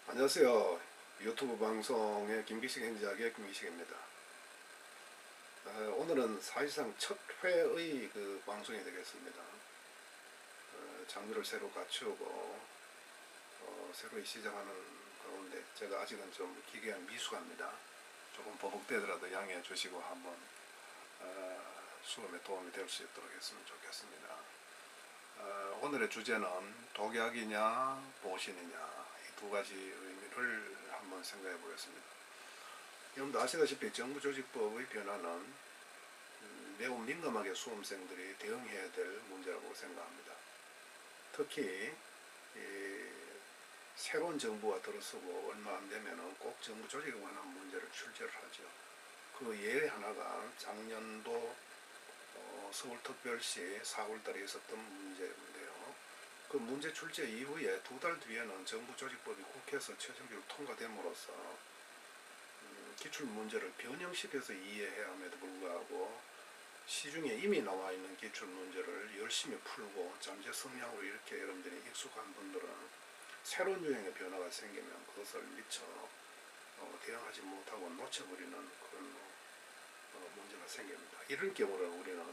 안녕하세요. 유튜브 방송의 김기식 행작의 김기식입니다. 오늘은 사실상 첫 회의 방송이 되겠습니다. 장비를 새로 갖추고 새로 시작하는 가운데 제가 아직은 좀 기계가 미숙합니다. 조금 버벅대더라도 양해해 주시고 한번 수업에 도움이 될 수 있도록 했으면 좋겠습니다. 오늘의 주제는 독약이냐 보신이냐 이 두 가지 의미를 한번 생각해 보겠습니다. 여러분도 아시다시피 정부조직법의 변화는 매우 민감하게 수험생들이 대응해야 될 문제라고 생각합니다. 특히 새로운 정부가 들어서고 얼마 안 되면 꼭 정부 조직에 관한 문제를 출제를 하죠. 그 예의 하나가 작년도 서울특별시 4월달에 있었던 문제인데요. 그 문제 출제 이후에 두 달 뒤에는 정부조직법이 국회에서 최종적으로 통과됨으로써 기출문제를 변형시켜서 이해해야 함에도 불구하고 시중에 이미 나와 있는 기출문제를 열심히 풀고 잠재 성향으로 이렇게 여러분들이 익숙한 분들은 새로운 유형의 변화가 생기면 그것을 미처 대응하지 못하고 놓쳐버리는 그런 문제가 생깁니다. 이런 경우를 우리는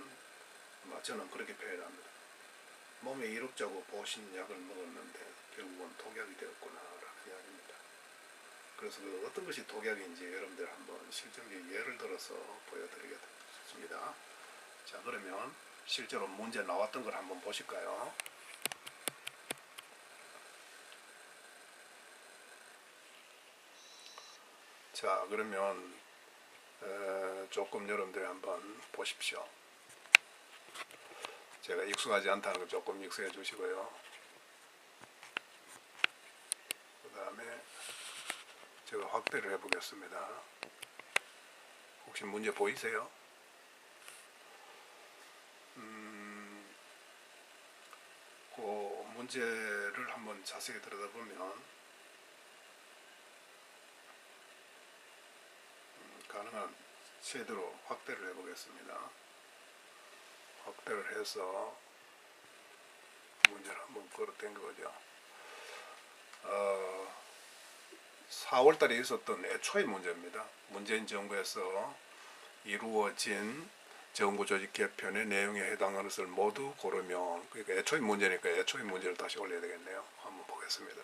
저는 그렇게 표현합니다. 몸에 이롭자고 보신 약을 먹었는데 결국은 독약이 되었구나라는 이야기입니다. 그래서 어떤 것이 독약인지 여러분들 한번 실증적 예를 들어서 보여드리겠습니다. 자, 그러면 실제로 문제 나왔던 걸 한번 보실까요? 자, 그러면 조금 여러분들이 한번 보십시오. 제가 익숙하지 않다는 거 조금 익숙해 주시고요. 그 다음에 제가 확대를 해 보겠습니다. 혹시 문제 보이세요? 그 문제를 한번 자세히 들여다보면 가능한 최대로 확대를 해 보겠습니다. 확대를 해서 문제를 한번 걸어댄 거죠. 4월달에 있었던 애초의 문제입니다. 문재인 정부에서 이루어진 정부조직 개편의 내용에 해당하는 것을 모두 고르면, 그러니까 애초의 문제니까 애초의 문제를 다시 올려야 되겠네요. 한번 보겠습니다.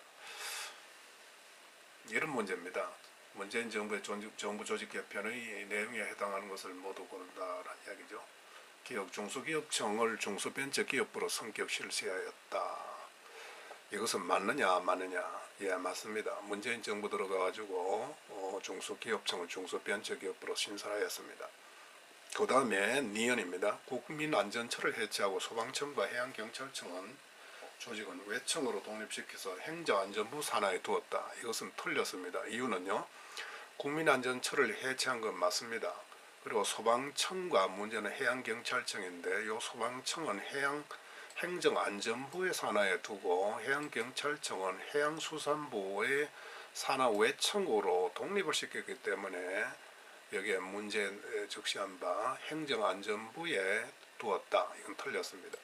이런 문제입니다. 문재인 정부의 정부조직 개편의 내용에 해당하는 것을 모두 고른다라는 이야기죠. 기업 중소기업청을 중소벤처기업부로 성격 실시하였다. 이것은 맞느냐 마느냐? 예, 맞습니다. 문재인 정부 들어가가지고 중소기업청을 중소벤처기업부로 신설하였습니다. 그 다음에 니은입니다. 국민안전처를 해체하고 소방청과 해양경찰청은 조직은 외청으로 독립시켜서 행정안전부 산하에 두었다. 이것은 틀렸습니다. 이유는요, 국민안전처를 해체한 건 맞습니다. 그리고 소방청과 문제는 해양경찰청인데 이 소방청은 행정안전부의 산하에 두고 해양경찰청은 해양수산부의 산하 외청으로 독립을 시켰기 때문에 여기에 문제 적시한 바 행정안전부에 두었다. 이건 틀렸습니다.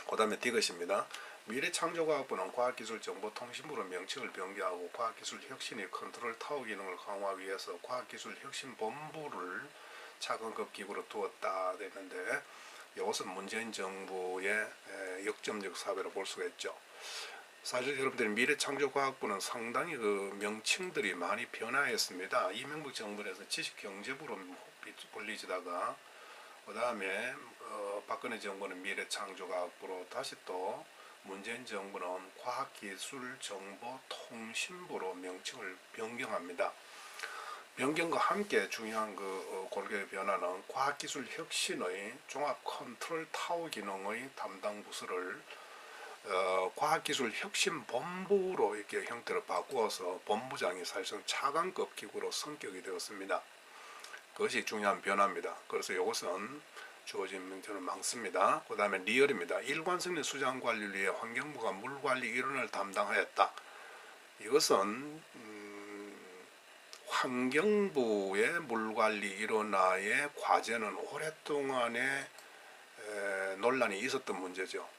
그 다음에 D것입니다. 미래창조과학부는 과학기술정보통신부로 명칭을 변경하고 과학기술혁신의 컨트롤 타워 기능을 강화하기 위해서 과학기술혁신본부를 차관급 기구로 두었다 됐는데 이것은 문재인 정부의 역점적 사례로 볼 수가 있죠. 사실 여러분들이 미래창조과학부는 상당히 그 명칭들이 많이 변화했습니다. 이명박 정부에서 지식경제부로 불리지다가 그 다음에 박근혜 정부는 미래창조과학부로 다시 또 문재인 정부는 과학기술정보통신부로 명칭을 변경합니다. 변경과 함께 중요한 골격의 변화는 과학기술혁신의 종합컨트롤타워 기능의 담당 부서를 과학기술혁신본부로 이렇게 형태를 바꾸어서 본부장이 사실상 차관급 기구로 성격이 되었습니다. 그것이 중요한 변화입니다. 그래서 이것은 주어진 명칭은 많습니다. 그 다음에 리얼입니다. 일관성의 수장 관리를 위해 환경부가 물관리 일원을 담당하였다. 이것은 환경부의 물관리 일원화의 과제는 오랫동안의 논란이 있었던 문제죠.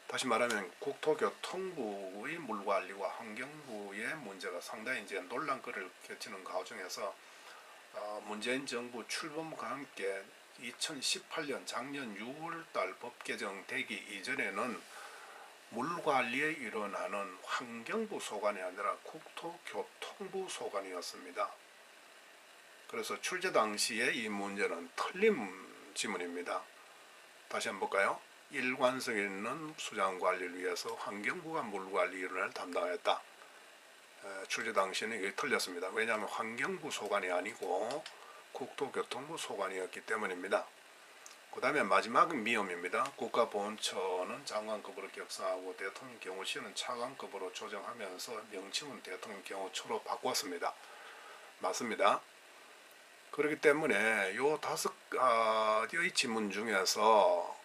다시 말하면 국토교통부의 물관리와 환경부의 문제가 상당히 이제 논란거리를 겹치는 과정에서 문재인 정부 출범과 함께 2018년 작년 6월달 법 개정되기 이전에는 물관리에 일어나는 환경부 소관이 아니라 국토교통부 소관이었습니다. 그래서 출제 당시에 이 문제는 틀린 지문입니다. 다시 한번 볼까요? 일관성 있는 수장관리를 위해서 환경부가 물관리를 담당했다. 출제 당시에는 이게 틀렸습니다. 왜냐하면 환경부 소관이 아니고 국토교통부 소관이었기 때문입니다. 그 다음에 마지막은 미음입니다. 국가보훈처는 장관급으로 격상하고 대통령 경호실은 차관급으로 조정하면서 명칭은 대통령 경호처로 바꿨습니다. 맞습니다. 그렇기 때문에 요 5가지의 지문 중에서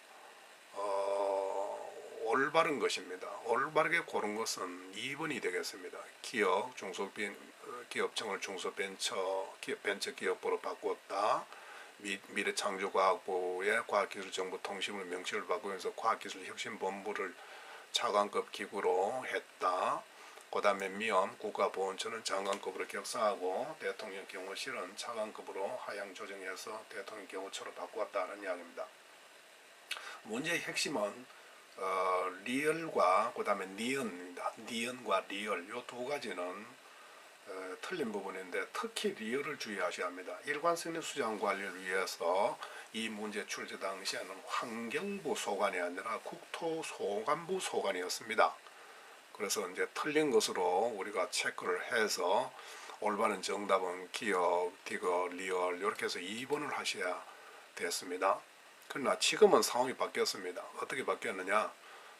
올바른 것입니다. 올바르게 고른 것은 2번이 되겠습니다. 기업청을 중소벤처기업부로 바꾸었다. 미래창조과학부의 과학기술정보통신부 명칭을 바꾸면서 과학기술혁신본부를 차관급 기구로 했다. 그 다음에 미엄 국가보훈처는 장관급으로 격상하고 대통령 경호실은 차관급으로 하향 조정해서 대통령 경호처로 바꾸었다는 이야기입니다. 문제의 핵심은 리얼과 그 다음에 니은입니다. 니은과 리얼 이 두 가지는 틀린 부분인데 특히 리얼을 주의하셔야 합니다. 일관성 있는 수장 관리를 위해서 이 문제 출제 당시에는 환경부 소관이 아니라 국토소관부 소관이었습니다. 그래서 이제 틀린 것으로 우리가 체크를 해서 올바른 정답은 기억, 디귿, 리얼 이렇게 해서 2번을 하셔야 됐습니다. 그러나 지금은 상황이 바뀌었습니다. 어떻게 바뀌었느냐?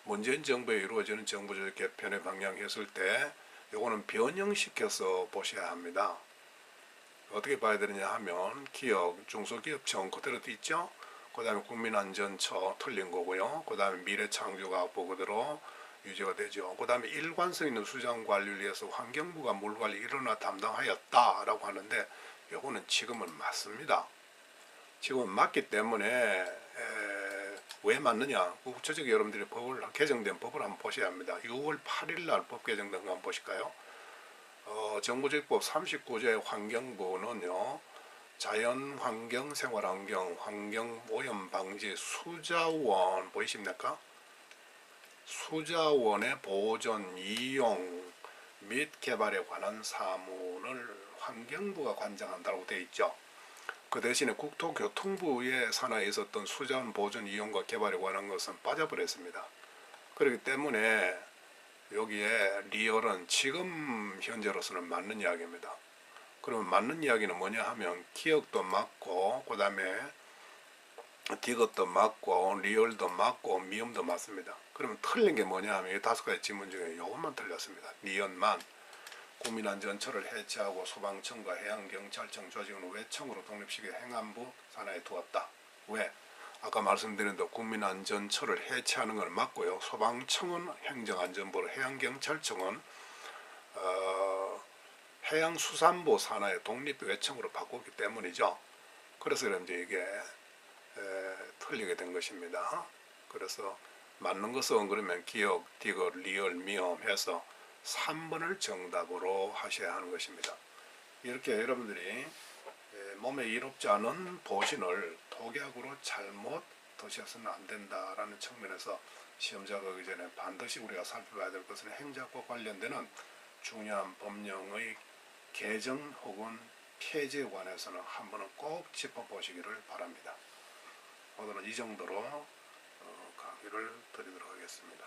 문재인 정부에 이루어지는 정부조직 개편의 방향 했을 때 요거는 변형시켜서 보셔야 합니다. 어떻게 봐야 되느냐 하면 기업, 중소기업청 그대로 있죠? 그 다음에 국민안전처 틀린 거고요. 그 다음에 미래창조과학부 그대로 유지가 되죠. 그 다음에 일관성 있는 수장관리를 위해서 환경부가 물관리 일원화 담당하였다라고 하는데 요거는 지금은 맞습니다. 지금은 맞기 때문에 왜 맞느냐? 구체적으로 여러분들이 개정된 법을 한번 보셔야 합니다. 6월 8일 날 법 개정된 거 한번 보실까요? 정부조직법 39조의 환경부는요. 자연환경, 생활환경, 환경오염 방지 수자원 보이십니까? 수자원의 보존, 이용 및 개발에 관한 사무를 환경부가 관장한다고 되어 있죠. 그 대신에 국토교통부의 산하에 있었던 수자원 보존, 이용과 개발에 관한 것은 빠져버렸습니다. 그렇기 때문에 여기에 리얼은 지금 현재로서는 맞는 이야기입니다. 그러면 맞는 이야기는 뭐냐 하면 기억도 맞고 그 다음에 디귿도 맞고 리얼도 맞고 미음도 맞습니다. 그러면 틀린 게 뭐냐 하면 이 5가지 지문 중에 이것만 틀렸습니다. 니은만 국민안전처를 해체하고 소방청과 해양경찰청 조직은 외청으로 독립시켜 행안부 산하에 두었다. 왜? 아까 말씀드린 대로 국민안전처를 해체하는 건 맞고요. 소방청은 행정안전부로 해양경찰청은 해양수산부 산하의 독립외청으로 바꿨기 때문이죠. 그래서 이제 이게 틀리게 된 것입니다. 그래서 맞는 것은 그러면 기억, 디귿, 리얼, 미음 해서 3번을 정답으로 하셔야 하는 것입니다. 이렇게 여러분들이 몸에 이롭지 않은 보신을 독약으로 잘못 드셔서는 안 된다라는 측면에서 시험 자격이 전에 반드시 우리가 살펴봐야 될 것은 행정법 관련되는 중요한 법령의 개정 혹은 폐지에 관해서는 한 번은 꼭 짚어보시기를 바랍니다. 오늘은 이 정도로 강의를 드리도록 하겠습니다.